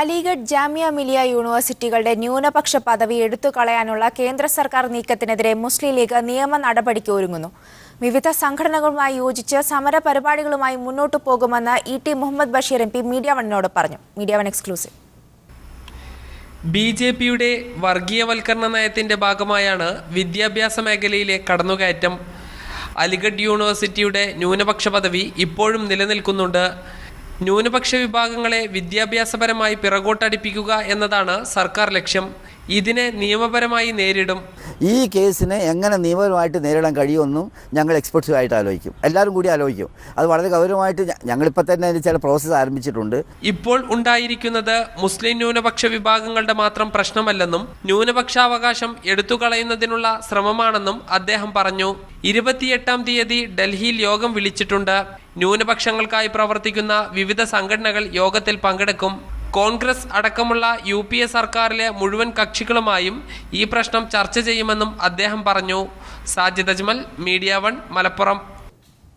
അലിഗഡ് ജാമിയ മിലിയ യൂണിവേഴ്സിറ്റികളുടെ ന്യൂനപക്ഷ പദവി എടുത്തുകളയാനുള്ള കേന്ദ്ര സർക്കാർ നീക്കത്തിനെതിരെ മുസ്ലിം ലീഗ് നിയമ നടപടിക്ക് ഒരുങ്ങുന്നു. വിവിധ സംഘടനകളുമായി യോജിച്ച് സമര പരിപാടികളുമായി മുന്നോട്ടു പോകുമെന്ന് ഇ.ടി. മുഹമ്മദ് ബഷീർ എം.പി. മീഡിയ വണ്ണിനോട് പറഞ്ഞു. Media One exclusive. ബി.ജെ.പിയുടെ വർഗീയവൽക്കരണ നയത്തിന്റെ ഭാഗമായാണ് വിദ്യാഭ്യാസ മേഖലയിലെ കടന്നുകയറ്റം. അലിഗഡ് യൂണിവേഴ്സിറ്റിയുടെ ന്യൂനപക്ഷ പദവി ഇപ്പോഴും നിലനിൽക്കുന്നുണ്ട്. ന്യൂനപക്ഷ വിഭാഗങ്ങളെ വിദ്യാഭ്യാസപരമായി പിറകോട്ടടിപ്പിക്കുക എന്നതാണ് സർക്കാർ ലക്ഷ്യം. ഇതിനെ നിയമപരമായി നേരിടും. ഈ കേസിനെ എങ്ങനെ നിയമപരമായിട്ട് നേരിടാൻ കഴിയുമെന്നും ഞങ്ങൾ എക്സ്പെർട്സുമായിട്ട് ആലോചിക്കും, എല്ലാവരും കൂടി ആലോചിക്കും. അത് വളരെ ഗൗരവമായിട്ട് ഞങ്ങളിപ്പോൾ തന്നെ അതിന് ചില പ്രോസസ്സ് ആരംഭിച്ചിട്ടുണ്ട്. ഇപ്പോൾ ഉണ്ടായിരിക്കുന്നത് മുസ്ലിം ന്യൂനപക്ഷ വിഭാഗങ്ങളുടെ മാത്രം പ്രശ്നമല്ലെന്നും ന്യൂനപക്ഷാവകാശം എടുത്തുകളയുന്നതിനുള്ള ശ്രമമാണെന്നും അദ്ദേഹം പറഞ്ഞു. 28-ാം തീയതി ഡൽഹിയിൽ യോഗം വിളിച്ചിട്ടുണ്ട്. ന്യൂനപക്ഷങ്ങൾക്കായി പ്രവർത്തിക്കുന്ന വിവിധ സംഘടനകൾ യോഗത്തിൽ പങ്കെടുക്കും. കോൺഗ്രസ് അടക്കമുള്ള UPA സർക്കാരിലെ മുഴുവൻ കക്ഷികളുമായും ഈ പ്രശ്നം ചർച്ച ചെയ്യുമെന്നും അദ്ദേഹം പറഞ്ഞു. Sajid Ajmal, media one, Malappuram.